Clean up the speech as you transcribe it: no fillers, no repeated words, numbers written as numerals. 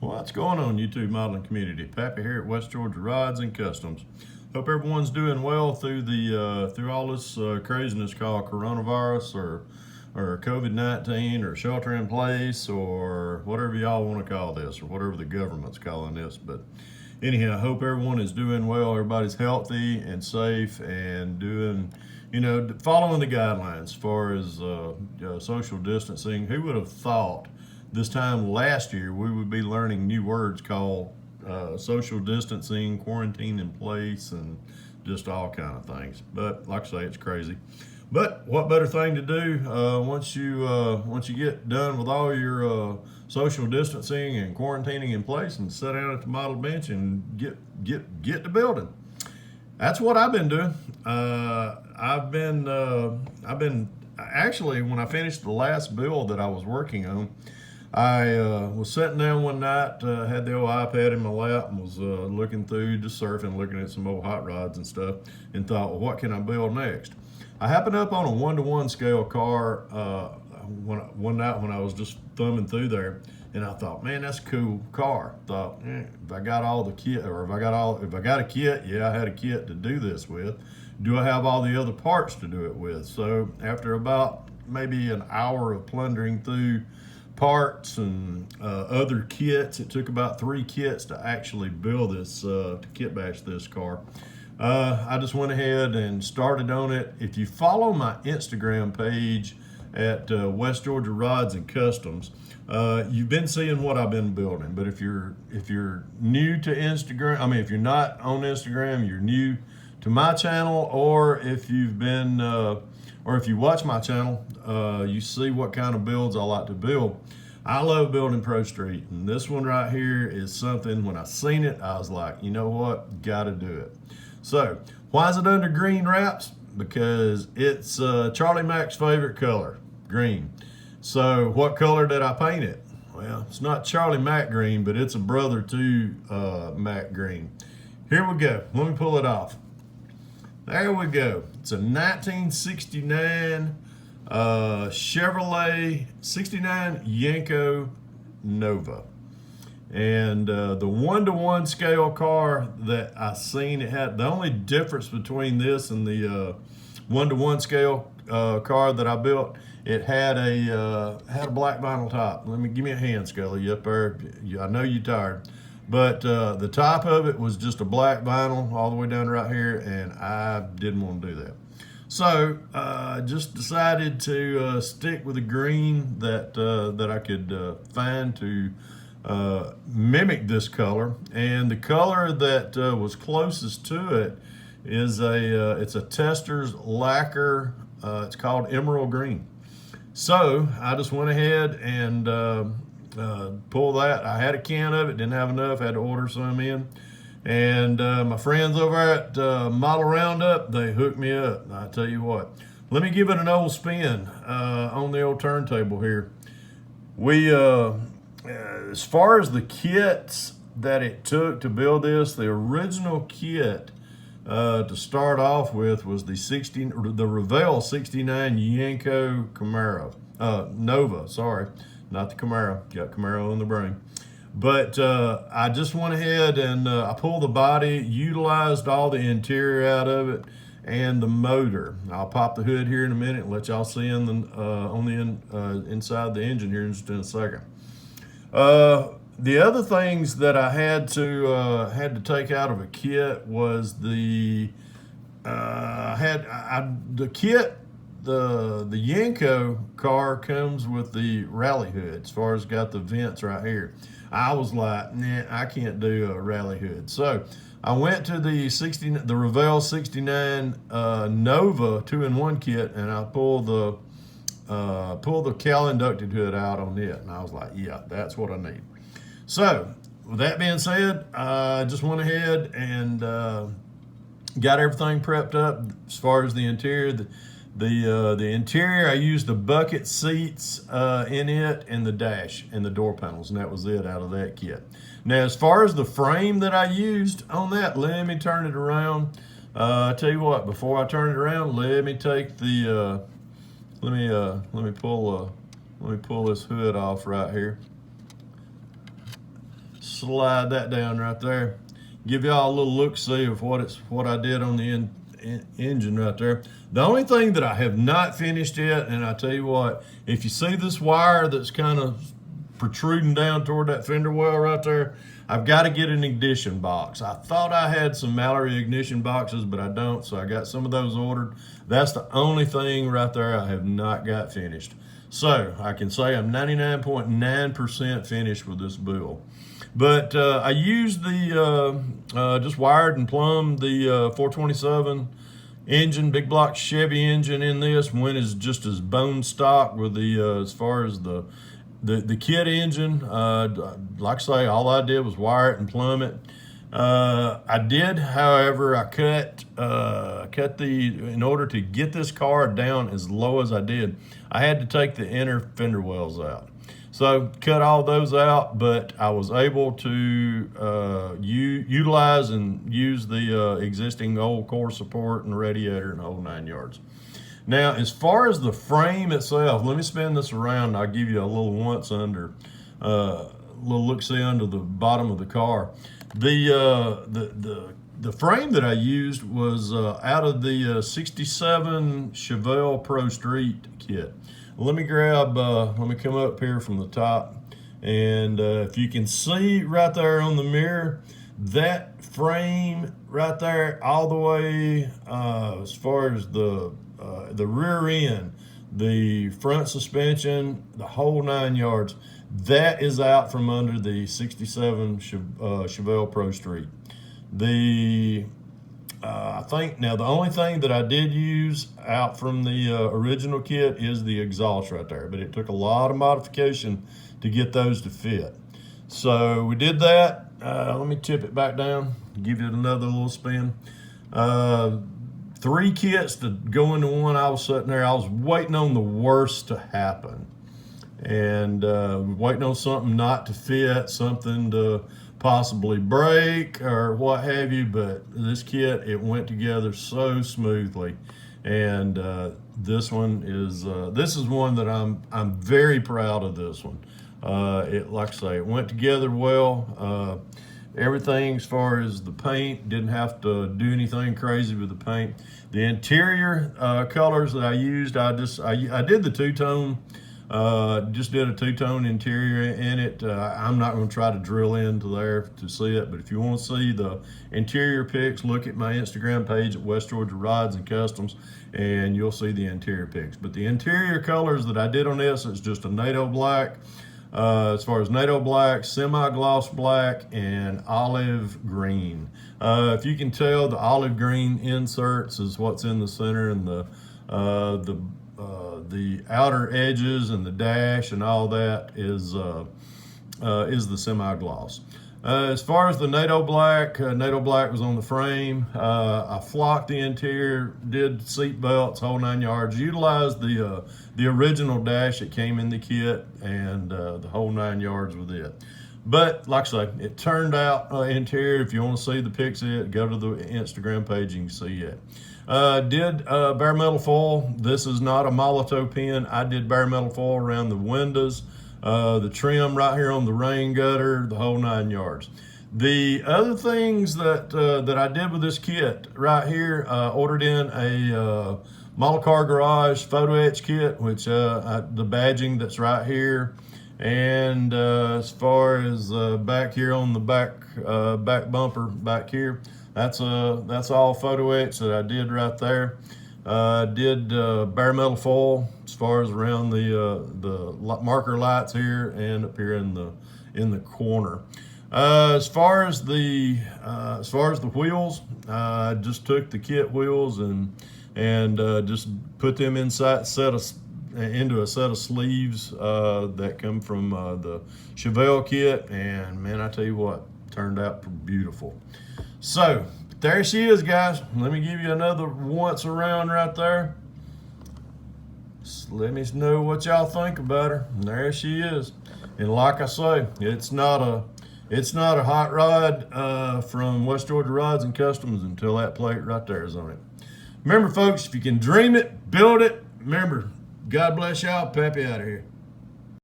What's going on, YouTube modeling community? Pappy here at West Georgia Rods and Customs. Hope everyone's doing well through all this craziness called coronavirus or COVID-19 or shelter in place or whatever y'all want to call this or whatever the government's calling this. But anyhow, I hope everyone is doing well. Everybody's healthy and safe and doing, following the guidelines as far as social distancing. Who would have thought this time last year we would be learning new words called social distancing, quarantine in place, and just all kind of things. But like I say, it's crazy. But what better thing to do once you get done with all your social distancing and quarantining in place and sit down at the model bench and get to building. That's what I've been doing. I've been actually, when I finished the last build that I was working on, I was sitting down one night, had the old iPad in my lap, and was looking through, just surfing, looking at some old hot rods and stuff, and thought, well, what can I build next? I happened up on a 1-to-1 scale car one night when I was just thumbing through there, and I thought, man, that's a cool car. Thought, if I got all the kit, or if I got a kit, yeah, I had a kit to do this with. Do I have all the other parts to do it with? So after about maybe an hour of plundering through parts and other kits, it took about 3 kits to actually build this, to kit bash this car. I just went ahead and started on it. If you follow my Instagram page at West Georgia Rods and Customs, you've been seeing what I've been building. But if you're new to Instagram, if you're not on Instagram, you're new to my channel, or if you've been or if you watch my channel, you see what kind of builds I like to build. I love building Pro Street, and this one right here is something, when I seen it, I was like, you know what, gotta do it. So, why is it under green wraps? Because it's Charlie Mac's favorite color, green. So, what color did I paint it? Well, it's not Charlie Mac green, but it's a brother to Mac green. Here we go, let me pull it off. There we go. It's a 1969 Chevrolet 69 Yenko Nova. And the 1-to-1 scale car that I seen, it had, the only difference between this and the 1-to-1 scale car that I built, it had a black vinyl top. Give me a hand, Scully, up there. I know you're tired. But the top of it was just a black vinyl all the way down right here, and I didn't want to do that. So I just decided to stick with the green that I could find to mimic this color. And the color that was closest to it is it's a Tester's lacquer. It's called emerald green. So I just went ahead and pull that. I had a can of it, didn't have enough, had to order some in. And my friends over at Model Roundup, they hooked me up. I tell you what, let me give it an old spin on the old turntable here. We, as far as the kits that it took to build this, the original kit to start off with was the Revell 69 Yenko Camaro, Nova, sorry. Not the Camaro, got Camaro on the brain. But I just went ahead and I pulled the body, utilized all the interior out of it and the motor. I'll pop the hood here in a minute and let y'all see inside the engine here in just in a second. The other things that I had to take out of a kit was the kit. The Yenko car comes with the rally hood, as far as got the vents right here. I was like, nah, I can't do a rally hood. So I went to the Revell 69 Nova 2-in-1 kit, and I pulled the cowl inducted hood out on it, and I was like, yeah, that's what I need. So with that being said, I just went ahead and got everything prepped up as far as the interior. The interior, I used the bucket seats in it and the dash and the door panels, and that was it out of that kit. Now, as far as the frame that I used on that, let me turn it around. I tell you what, before I turn it around, let me take the let me pull this hood off right here. slide that down right there. Give y'all a little look-see of what I did on the engine right there. The only thing that I have not finished yet, and I tell you what, if you see this wire that's kind of protruding down toward that fender well right there, I've got to get an ignition box. I thought I had some Mallory ignition boxes, but I don't, so I got some of those ordered. That's the only thing right there I have not got finished. So I can say I'm 99.9% finished with this build. But I used the, just wired and plumbed the 427 engine, big block Chevy engine in this. Went as just as bone stock with the, as far as the kit engine. Like I say, all I did was wire it and plumb it. I did, however, I cut in order to get this car down as low as I did, I had to take the inner fender wells out. So cut all those out, but I was able to utilize and use the existing old core support and radiator and the whole 9 yards. Now, as far as the frame itself, let me spin this around and I'll give you a little little look-see under the bottom of the car. The frame that I used was out of the 67 Chevelle Pro Street kit. Let me come up here from the top, and if you can see right there on the mirror, that frame right there all the way as far as the rear end, the front suspension, the whole 9 yards, that is out from under the 67 Chevelle Pro Street. I think now the only thing that I did use out from the original kit is the exhaust right there, but it took a lot of modification to get those to fit. So we did that. Let me tip it back down, give it another little spin. 3 kits to go into one. I was sitting there, I was waiting on the worst to happen, and waiting on something not to fit, something to possibly break or what have you. But this kit, it went together so smoothly, and this is one that I'm very proud of. This one, like I say, it went together well. Everything as far as the paint, didn't have to do anything crazy with the paint. The interior colors that I used, I did the two-tone. Just did a two-tone interior in it. I'm not going to try to drill into there to see it, but if you want to see the interior pics, look at my Instagram page at West Georgia Rods and Customs, and you'll see the interior pics. But the interior colors that I did on this, it's just a NATO black. As far as NATO black, semi-gloss black, and olive green. If you can tell, the olive green inserts is what's in the center, and the outer edges and the dash and all that is the semi-gloss. As far as the NATO black was on the frame. I flocked the interior, did seat belts, whole 9 yards, utilized the original dash that came in the kit, and the whole 9 yards with it. But like I say, it turned out interior. If you want to see the pics of it, go to the Instagram page, you can see it. Did bare metal foil. This is not a Molotov pin. I did bare metal foil around the windows, the trim right here on the rain gutter, the whole 9 yards. The other things that I did with this kit right here, ordered in a model car garage photo etch kit, which the badging that's right here, and as far as back here on the back bumper back here, that's all photo etch that I did right there. Did bare metal foil as far as around the marker lights here and up here in the corner. As far as the wheels, I just took the kit wheels and just put them inside into a set of sleeves that come from the Chevelle kit, and man, I tell you what, turned out beautiful. So there she is, guys. Let me give you another once around right there. Just let me know what y'all think about her. And there she is. And like I say, it's not a hot rod from West Georgia Rods and Customs until that plate right there is on it. Remember, folks, if you can dream it, build it. Remember, God bless y'all. Peppy out of here.